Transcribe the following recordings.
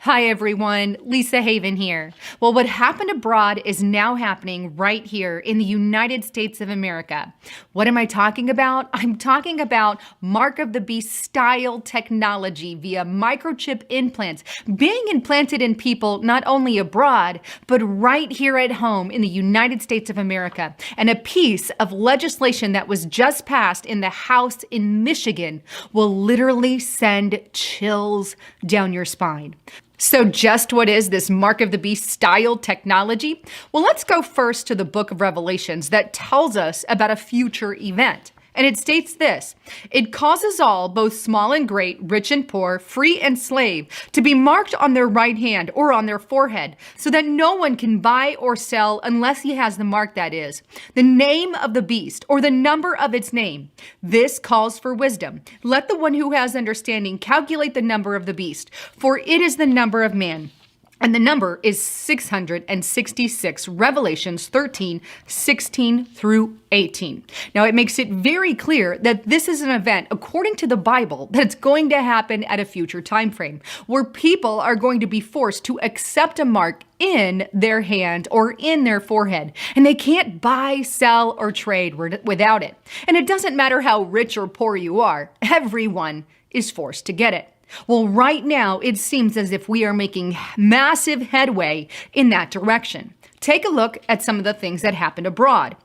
Hi everyone, Lisa Haven here. Well, what happened abroad is now happening right here in the United States of America. What am I talking about? I'm talking about Mark of the Beast style technology via microchip implants being implanted in people not only abroad, but right here at home in the United States of America. And a piece of legislation that was just passed in the House in Michigan will literally send chills down your spine. So just what is this Mark of the Beast style technology? Well, let's go first to the book of Revelations that tells us about a future event. And it states this: it causes all, both small and great, rich and poor, free and slave, to be marked on their right hand or on their forehead, so that no one can buy or sell unless he has the mark, that is, the name of the beast or the number of its name. This calls for wisdom. Let the one who has understanding calculate the number of the beast, for it is the number of man. And the number is 666, Revelations 13, 16 through 18. Now, it makes it very clear that this is an event, according to the Bible, that's going to happen at a future time frame, where people are going to be forced to accept a mark in their hand or in their forehead, and they can't buy, sell, or trade without it. And it doesn't matter how rich or poor you are, everyone is forced to get it. Well, right now, it seems as if we are making massive headway in that direction. Take a look at some of the things that happened abroad.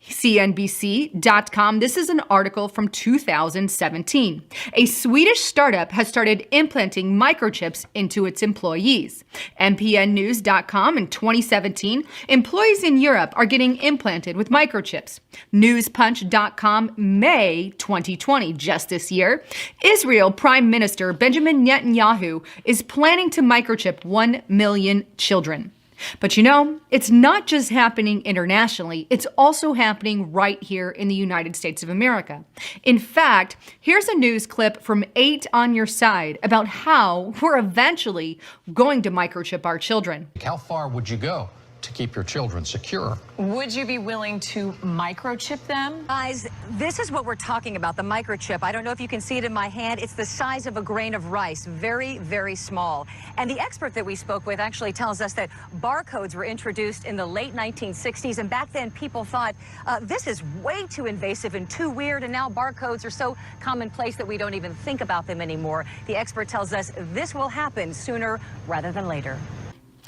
CNBC.com, this is an article from 2017. A Swedish startup has started implanting microchips into its employees. MPNnews.com, in 2017, employees in Europe are getting implanted with microchips. Newspunch.com, May 2020, just this year, Israel Prime Minister Benjamin Netanyahu is planning to microchip 1 million children. But you know, it's not just happening internationally, it's also happening right here in the United States of America. In fact, here's a news clip from 8 on Your Side about how we're eventually going to microchip our children. How far would you go to keep your children secure? Would you be willing to microchip them? Guys, this is what we're talking about, the microchip. I don't know if you can see it in my hand. It's the size of a grain of rice, very, very small. And the expert that we spoke with actually tells us that barcodes were introduced in the late 1960s, and back then people thought, this is way too invasive and too weird, and now barcodes are so commonplace that we don't even think about them anymore. The expert tells us this will happen sooner rather than later.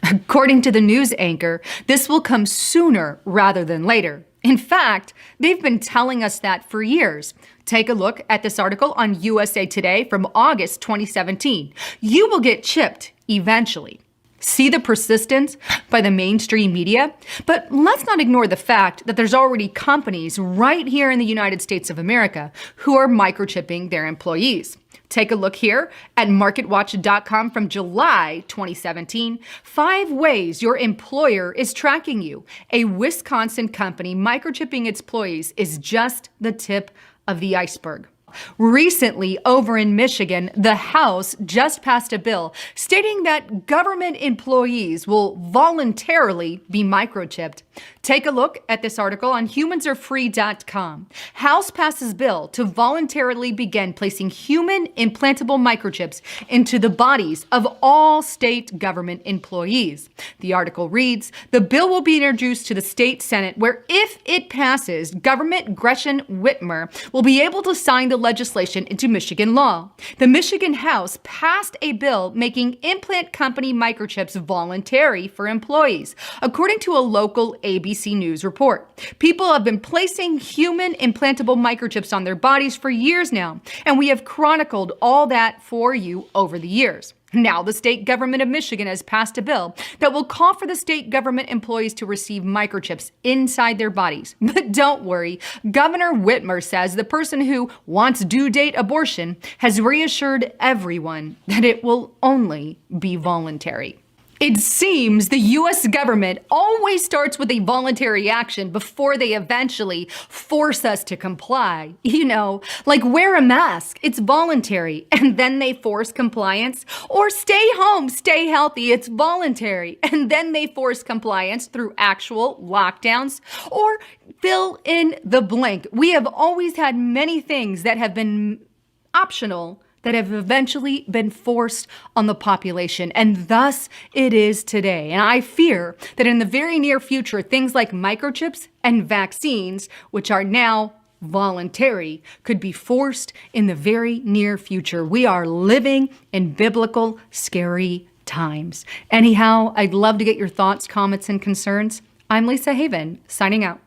According to the news anchor, this will come sooner rather than later. In fact, they've been telling us that for years. Take a look at this article on USA Today from August 2017. You will get chipped eventually. See the persistence by the mainstream media? But let's not ignore the fact that there's already companies right here in the United States of America who are microchipping their employees. Take a look here at MarketWatch.com from July 2017. 5 ways your employer is tracking you. A Wisconsin company microchipping its employees is just the tip of the iceberg. Recently, over in Michigan, the House just passed a bill stating that government employees will voluntarily be microchipped. Take a look at this article on humansarefree.com. House passes bill to voluntarily begin placing human implantable microchips into the bodies of all state government employees. The article reads, the bill will be introduced to the state Senate where, if it passes, Governor Gretchen Whitmer will be able to sign the legislation into Michigan law. The Michigan House passed a bill making implant company microchips voluntary for employees, according to a local ABC News report. People have been placing human implantable microchips on their bodies for years now, and we have chronicled all that for you over the years. Now, the state government of Michigan has passed a bill that will call for the state government employees to receive microchips inside their bodies. But don't worry, Governor Whitmer says the person who wants due date abortion has reassured everyone that it will only be voluntary. It seems the U.S. government always starts with a voluntary action before they eventually force us to comply. You know, like wear a mask, it's voluntary, and then they force compliance. Or stay home, stay healthy, it's voluntary, and then they force compliance through actual lockdowns. Or fill in the blank. We have always had many things that have been optional that have eventually been forced on the population, and thus it is today. And I fear that in the very near future, things like microchips and vaccines, which are now voluntary, could be forced in the very near future. We are living in biblical, scary times. Anyhow, I'd love to get your thoughts, comments, and concerns. I'm Lisa Haven, signing out.